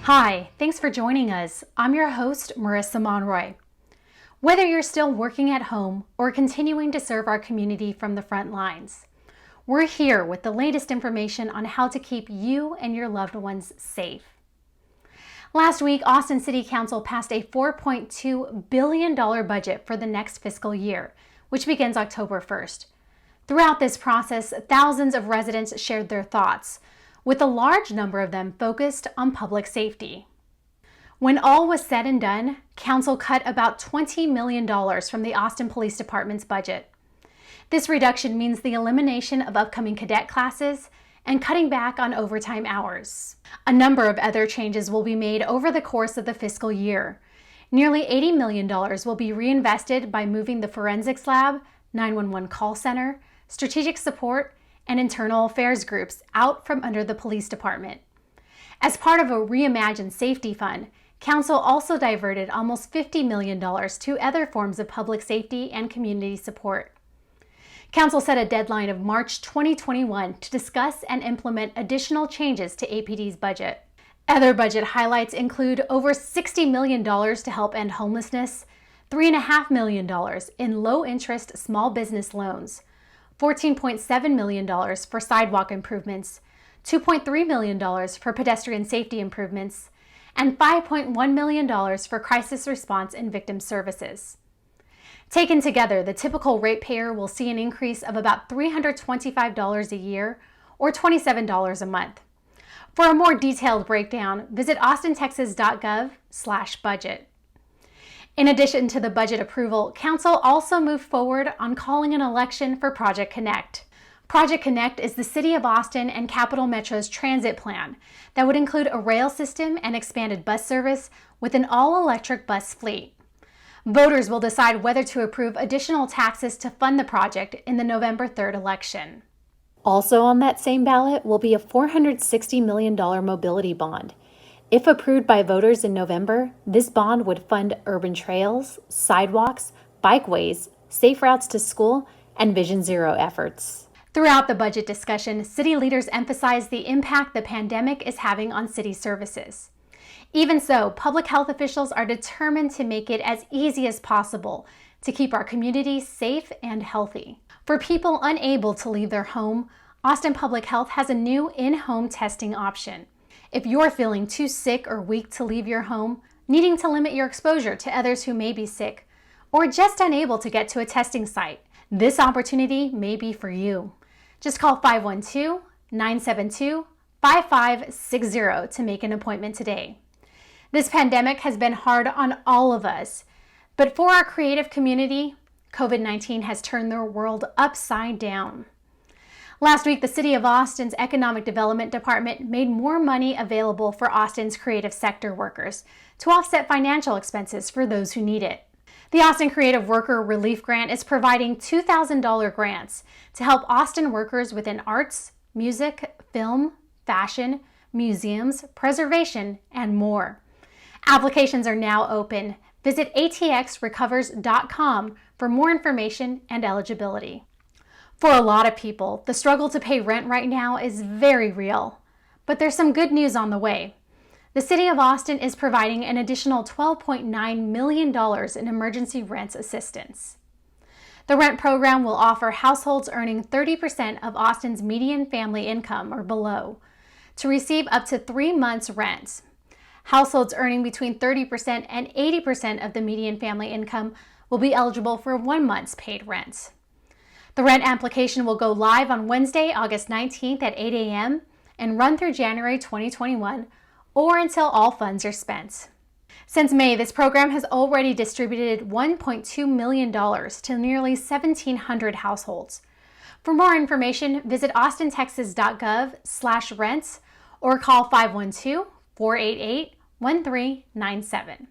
Hi, thanks for joining us. I'm your host, Marissa Monroy. Whether you're still working at home or continuing to serve our community from the front lines, we're here with the latest information on how to keep you and your loved ones safe. Last week, Austin City Council passed a $4.2 billion budget for the next fiscal year, which begins October 1st. Throughout this process, thousands of residents shared their thoughts, with a large number of them focused on public safety. When all was said and done, Council cut about $20 million from the Austin Police Department's budget. This reduction means the elimination of upcoming cadet classes and cutting back on overtime hours. A number of other changes will be made over the course of the fiscal year. Nearly $80 million will be reinvested by moving the Forensics Lab, 911 call center, strategic support, and internal affairs groups out from under the police department. As part of a reimagined safety fund, Council also diverted almost $50 million to other forms of public safety and community support. Council set a deadline of March 2021 to discuss and implement additional changes to APD's budget. Other budget highlights include over $60 million to help end homelessness, $3.5 million in low-interest small business loans, $14.7 million for sidewalk improvements, $2.3 million for pedestrian safety improvements, and $5.1 million for crisis response and victim services. Taken together, the typical ratepayer will see an increase of about $325 a year, or $27 a month. For a more detailed breakdown, visit austintexas.gov/budget. In addition to the budget approval, Council also moved forward on calling an election for Project Connect. Project Connect is the City of Austin and Capital Metro's transit plan that would include a rail system and expanded bus service with an all-electric bus fleet. Voters will decide whether to approve additional taxes to fund the project in the November 3rd election. Also on that same ballot will be a $460 million mobility bond. If approved by voters in November, this bond would fund urban trails, sidewalks, bikeways, safe routes to school, and Vision Zero efforts. Throughout the budget discussion, city leaders emphasized the impact the pandemic is having on city services. Even so, public health officials are determined to make it as easy as possible to keep our community safe and healthy. For people unable to leave their home, Austin Public Health has a new in-home testing option. If you're feeling too sick or weak to leave your home, needing to limit your exposure to others who may be sick, or just unable to get to a testing site, this opportunity may be for you. Just call 512-972-5560 to make an appointment today. This pandemic has been hard on all of us, but for our creative community, COVID-19 has turned their world upside down. Last week, the City of Austin's Economic Development Department made more money available for Austin's creative sector workers to offset financial expenses for those who need it. The Austin Creative Worker Relief Grant is providing $2,000 grants to help Austin workers within arts, music, film, fashion, museums, preservation, and more. Applications are now open. Visit atxrecovers.com for more information and eligibility. For a lot of people, the struggle to pay rent right now is very real, but there's some good news on the way. The City of Austin is providing an additional $12.9 million in emergency rent assistance. The rent program will offer households earning 30% of Austin's median family income or below to receive up to 3 months' rent. Households earning between 30% and 80% of the median family income will be eligible for 1 month's paid rent. The rent application will go live on Wednesday, August 19th at 8 a.m. and run through January 2021 or until all funds are spent. Since May, this program has already distributed $1.2 million to nearly 1,700 households. For more information, visit austintexas.gov/rent or call 512-488-1397.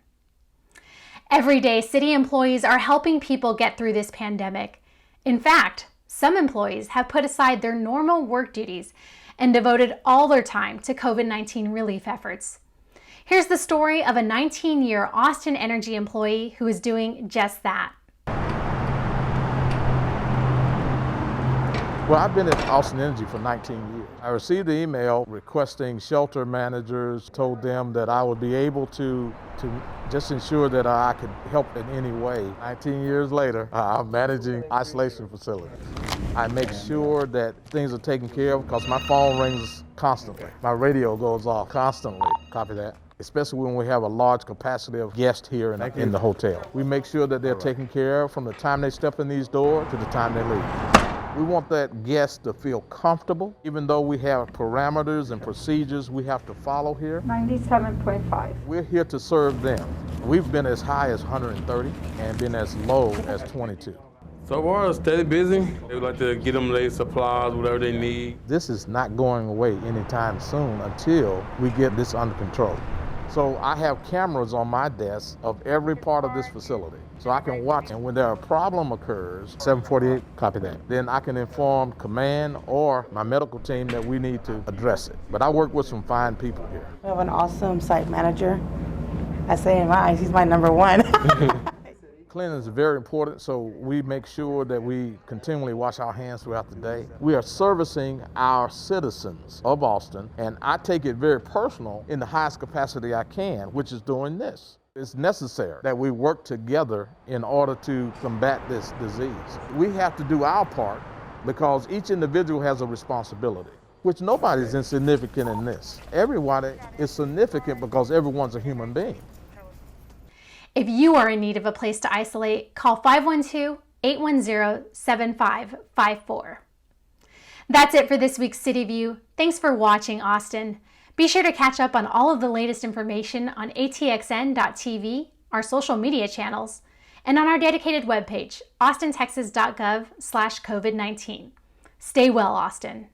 Every day, city employees are helping people get through this pandemic. In fact, some employees have put aside their normal work duties and devoted all their time to COVID-19 relief efforts. Here's the story of a 19-year Austin Energy employee who is doing just that. Well, I've been at Austin Energy for 19 years. I received an email requesting shelter managers, told them that I would be able to just ensure that I could help in any way. 19 years later, I'm managing isolation facilities. I make sure that things are taken care of because my phone rings constantly. My radio goes off constantly. Copy that. Especially when we have a large capacity of guests here in the hotel. We make sure that they're taken care of from the time they step in these doors to the time they leave. We want that guest to feel comfortable. Even though we have parameters and procedures we have to follow here. 97.5. We're here to serve them. We've been as high as 130 and been as low as 22. So far, steady busy. They would like to get them their supplies, whatever they need. This is not going away anytime soon until we get this under control. So I have cameras on my desk of every part of this facility. So I can watch, and when there a problem occurs, 748, copy that, then I can inform command or my medical team that we need to address it. But I work with some fine people here. We have an awesome site manager. I say in my eyes, he's my number one. Cleanliness is very important, so we make sure that we continually wash our hands throughout the day. We are servicing our citizens of Austin, and I take it very personal in the highest capacity I can, which is doing this. It's necessary that we work together in order to combat this disease. We have to do our part because each individual has a responsibility, which nobody's insignificant in this. Everybody is significant because everyone's a human being. If you are in need of a place to isolate, call 512-810-7554. That's it for this week's City View. Thanks for watching, Austin. Be sure to catch up on all of the latest information on atxn.tv, our social media channels, and on our dedicated webpage, austintexas.gov/COVID-19. Stay well, Austin.